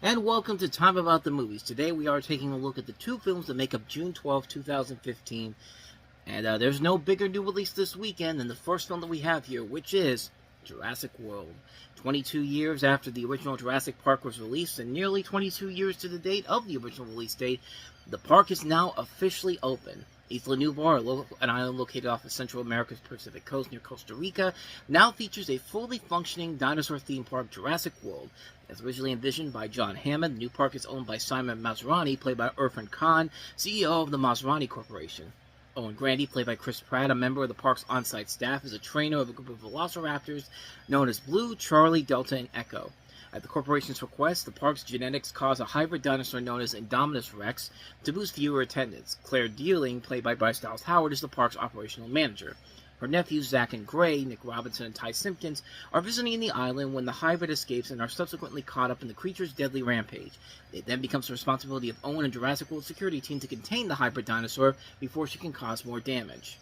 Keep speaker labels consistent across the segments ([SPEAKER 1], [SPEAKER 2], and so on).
[SPEAKER 1] And welcome to Time About the Movies. Today we are taking a look at the two films that make up June 12, 2015. And there's no bigger new release this weekend than the first film that we have here, which is Jurassic World. 22 years after the original Jurassic Park was released, and nearly 22 years to the date of the original release date, the park is now officially open. Isla Nublar, an island located off of Central America's Pacific coast near Costa Rica, now features a fully functioning dinosaur theme park, Jurassic World. As originally envisioned by John Hammond, the new park is owned by Simon Masrani, played by Irfan Khan, CEO of the Masrani Corporation. Owen Grandi, played by Chris Pratt, a member of the park's on-site staff, is a trainer of a group of velociraptors known as Blue, Charlie, Delta, and Echo. At the corporation's request, the park's genetics cause a hybrid dinosaur known as Indominus Rex to boost viewer attendance. Claire Dealing, played by Bryce Dallas Howard, is the park's operational manager. Her nephews, Zach and Gray, Nick Robinson, and Ty Simpkins, are visiting the island when the hybrid escapes and are subsequently caught up in the creature's deadly rampage. It then becomes the responsibility of Owen and Jurassic World's security team to contain the hybrid dinosaur before she can cause more damage.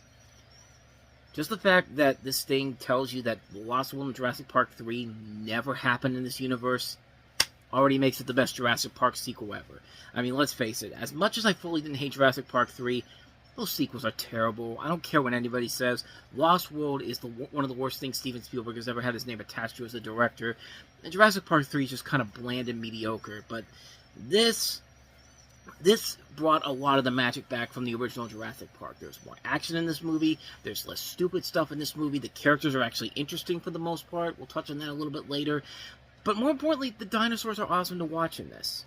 [SPEAKER 1] Just the fact that this thing tells you that The Lost World in Jurassic Park 3 never happened in this universe already makes it the best Jurassic Park sequel ever. I mean, let's face it, as much as I fully didn't hate Jurassic Park 3, those sequels are terrible. I don't care what anybody says. Lost World is one of the worst things Steven Spielberg has ever had his name attached to as a director. And Jurassic Park 3 is just kind of bland and mediocre. But this brought a lot of the magic back from the original Jurassic Park. There's more action in this movie. There's less stupid stuff in this movie. The characters are actually interesting for the most part. We'll touch on that a little bit later. But more importantly, the dinosaurs are awesome to watch in this.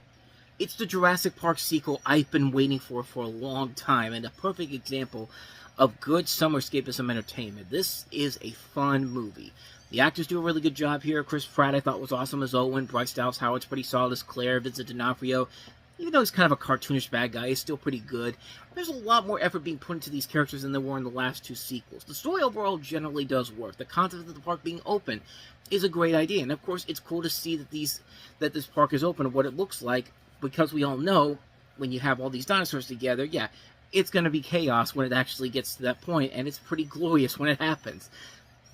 [SPEAKER 1] It's the Jurassic Park sequel I've been waiting for a long time, and a perfect example of good summer escapism entertainment. This is a fun movie. The actors do a really good job here. Chris Pratt I thought was awesome as Owen. Bryce Dallas Howard's pretty solid as Claire. Vincent D'Onofrio, even though he's kind of a cartoonish bad guy, he's still pretty good. There's a lot more effort being put into these characters than there were in the last two sequels. The story overall generally does work. The concept of the park being open is a great idea, and of course it's cool to see that this park is open and what it looks like, because we all know when you have all these dinosaurs together, yeah, it's going to be chaos when it actually gets to that point, and it's pretty glorious when it happens.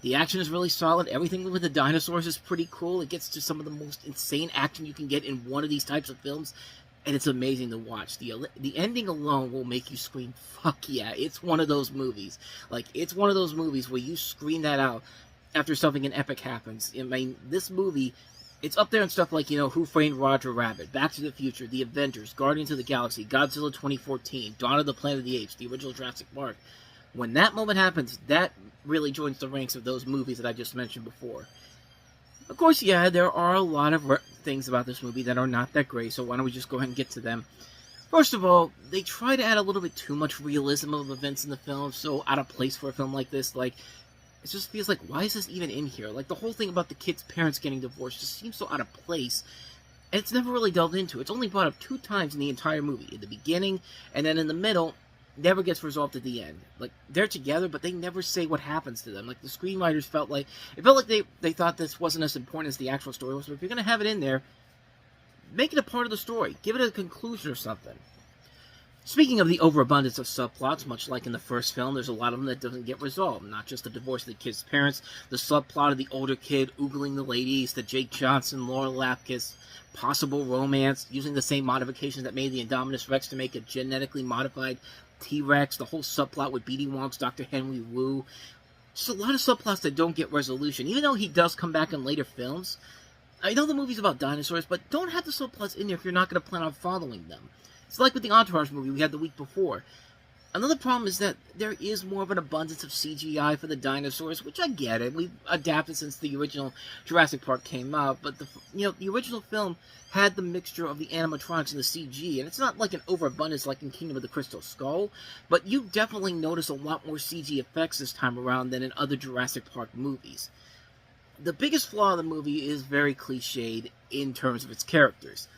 [SPEAKER 1] The action is really solid. Everything with the dinosaurs is pretty cool. It gets to some of the most insane action you can get in one of these types of films, and it's amazing to watch. The ending alone will make you scream, fuck yeah. It's one of those movies. Like, it's one of those movies where you scream that out after something epic happens. I mean, this movie, it's up there in stuff like, Who Framed Roger Rabbit, Back to the Future, The Avengers, Guardians of the Galaxy, Godzilla 2014, Dawn of the Planet of the Apes, the original Jurassic Park. When that moment happens, that really joins the ranks of those movies that I just mentioned before. Of course, yeah, there are a lot of things about this movie that are not that great, so why don't we just go ahead and get to them. First of all, they try to add a little bit too much realism of events in the film, so out of place for a film like this. Like, it just feels like, why is this even in here? Like, the whole thing about the kid's parents getting divorced just seems so out of place, and it's never really delved into. It's only brought up 2 times in the entire movie. In the beginning, and then in the middle, never gets resolved at the end. Like, they're together, but they never say what happens to them. Like, the screenwriters felt like they thought this wasn't as important as the actual story was, but if you're going to have it in there, make it a part of the story. Give it a conclusion or something. Speaking of the overabundance of subplots, much like in the first film, there's a lot of them that doesn't get resolved. Not just the divorce of the kid's parents, the subplot of the older kid oogling the ladies, the Jake Johnson, Laura Lapkus, possible romance, using the same modifications that made the Indominus Rex to make a genetically modified T-Rex, the whole subplot with B.D. Wong's Dr. Henry Wu. Just a lot of subplots that don't get resolution, even though he does come back in later films. I know the movie's about dinosaurs, but don't have the subplots in there if you're not going to plan on following them. It's like with the Entourage movie we had the week before. Another problem is that there is more of an abundance of CGI for the dinosaurs, which I get it. We've adapted since the original Jurassic Park came out, but the original film had the mixture of the animatronics and the CG, and it's not like an overabundance like in Kingdom of the Crystal Skull, but you definitely notice a lot more CG effects this time around than in other Jurassic Park movies. The biggest flaw of the movie is very cliched in terms of its characters.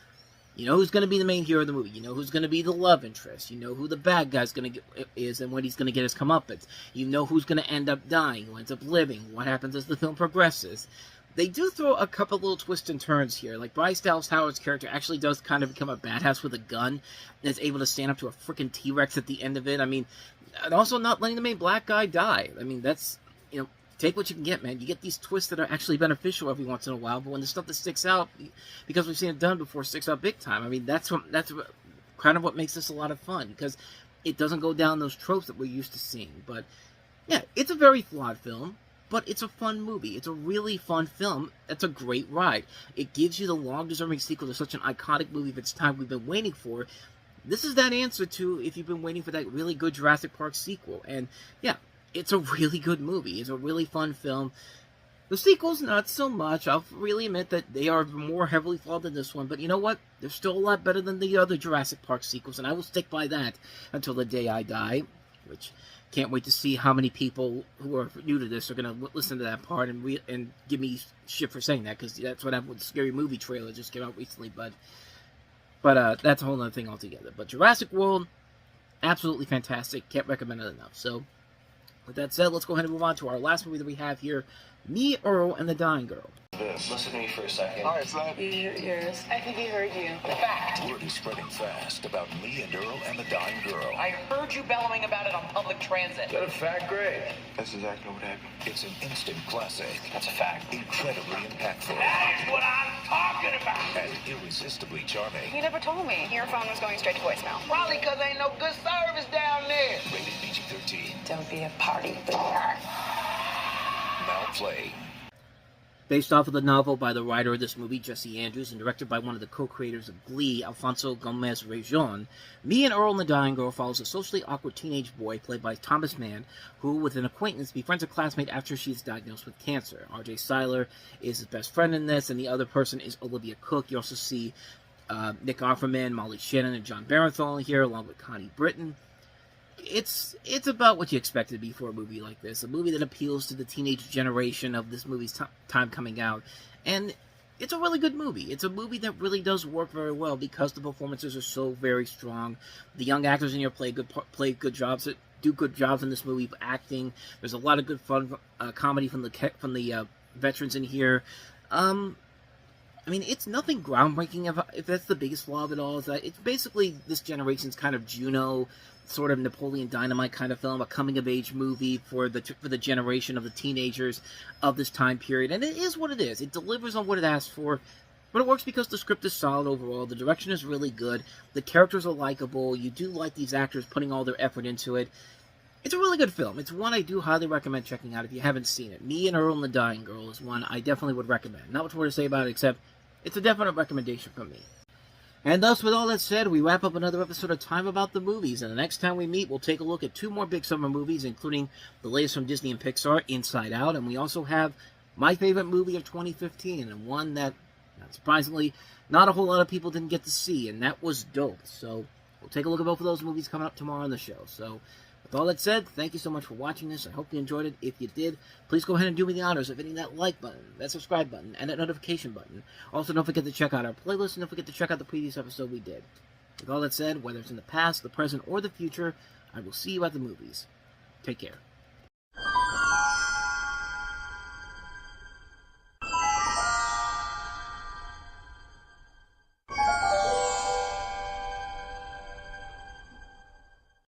[SPEAKER 1] You know who's going to be the main hero of the movie. You know who's going to be the love interest. You know who the bad guy's going to is and when he's going to get his comeuppance. You know who's going to end up dying, who ends up living, what happens as the film progresses. They do throw a couple little twists and turns here. Like, Bryce Dallas Howard's character actually does kind of become a badass with a gun and is able to stand up to a freaking T-Rex at the end of it. I mean, and also not letting the main black guy die. I mean, that's, take what you can get, man. You get these twists that are actually beneficial every once in a while, but when the stuff that sticks out, because we've seen it done before, sticks out big time. I mean, that's kind of what makes this a lot of fun, because it doesn't go down those tropes that we're used to seeing. But yeah, it's a very flawed film, but it's a fun movie. It's a really fun film. It's a great ride. It gives you the long-deserving sequel to such an iconic movie of its time we've been waiting for. This is that answer to if you've been waiting for that really good Jurassic Park sequel. And yeah, it's a really good movie. It's a really fun film. The sequels, not so much. I'll really admit that they are more heavily flawed than this one. But you know what? They're still a lot better than the other Jurassic Park sequels. And I will stick by that until the day I die. Which, can't wait to see how many people who are new to this are going to listen to that part and give me shit for saying that. Because that's what happened with the Scary Movie trailer just came out recently. But that's a whole other thing altogether. But Jurassic World, absolutely fantastic. Can't recommend it enough. So, with that said, let's go ahead and move on to our last movie that we have here, Me, Earl, and the Dying Girl.
[SPEAKER 2] Listen to me for a second.
[SPEAKER 3] All right, son.
[SPEAKER 4] Yours. I think he heard you.
[SPEAKER 2] Fact.
[SPEAKER 3] Word is spreading fast about Me and Earl and the Dying Girl.
[SPEAKER 4] I heard you bellowing about it on public transit.
[SPEAKER 2] Got a fact, Greg?
[SPEAKER 3] That's exactly what happened. It's an instant classic.
[SPEAKER 2] That's a fact.
[SPEAKER 3] Incredibly impactful.
[SPEAKER 2] That's what I'm talking about.
[SPEAKER 3] And irresistibly charming.
[SPEAKER 4] You never told me. Your phone was going straight to voicemail.
[SPEAKER 2] Probably because ain't no good service down there.
[SPEAKER 3] Rated PG-13.
[SPEAKER 4] Don't be a party boomer.
[SPEAKER 3] Now playing.
[SPEAKER 1] Based off of the novel by the writer of this movie, Jesse Andrews, and directed by one of the co-creators of Glee, Alfonso Gomez-Rejon, Me and Earl and the Dying Girl follows a socially awkward teenage boy played by Thomas Mann, who, with an acquaintance, befriends a classmate after she is diagnosed with cancer. R.J. Seiler is his best friend in this, and the other person is Olivia Cooke. You also see Nick Offerman, Molly Shannon, and John Barenthal in here, along with Connie Britton. It's about what you expect it to be for a movie like this. A movie that appeals to the teenage generation of this movie's time coming out. And it's a really good movie. It's a movie that really does work very well because the performances are so very strong. The young actors in here play good jobs. Do good jobs in this movie acting. There's a lot of good fun comedy from the veterans in here. I mean, it's nothing groundbreaking. If that's the biggest flaw of it all, is that it's basically this generation's kind of Juno, sort of Napoleon Dynamite kind of film, a coming-of-age movie for the generation of the teenagers of this time period. And it is what it is. It delivers on what it asks for, but it works because the script is solid overall. The direction is really good. The characters are likable. You do like these actors putting all their effort into it. It's a really good film. It's one I do highly recommend checking out if you haven't seen it. Me and Earl and the Dying Girl is one I definitely would recommend. Not much more to say about it, except it's a definite recommendation from me. And thus, with all that said, we wrap up another episode of Time About the Movies. And the next time we meet, we'll take a look at two more big summer movies, including the latest from Disney and Pixar, Inside Out. And we also have my favorite movie of 2015, and one that, not surprisingly, not a whole lot of people didn't get to see, and that was Dope. So, we'll take a look at both of those movies coming up tomorrow on the show. So, with all that said, thank you so much for watching this. I hope you enjoyed it. If you did, please go ahead and do me the honors of hitting that like button, that subscribe button, and that notification button. Also, don't forget to check out our playlist, and don't forget to check out the previous episode we did. With all that said, whether it's in the past, the present, or the future, I will see you at the movies. Take care.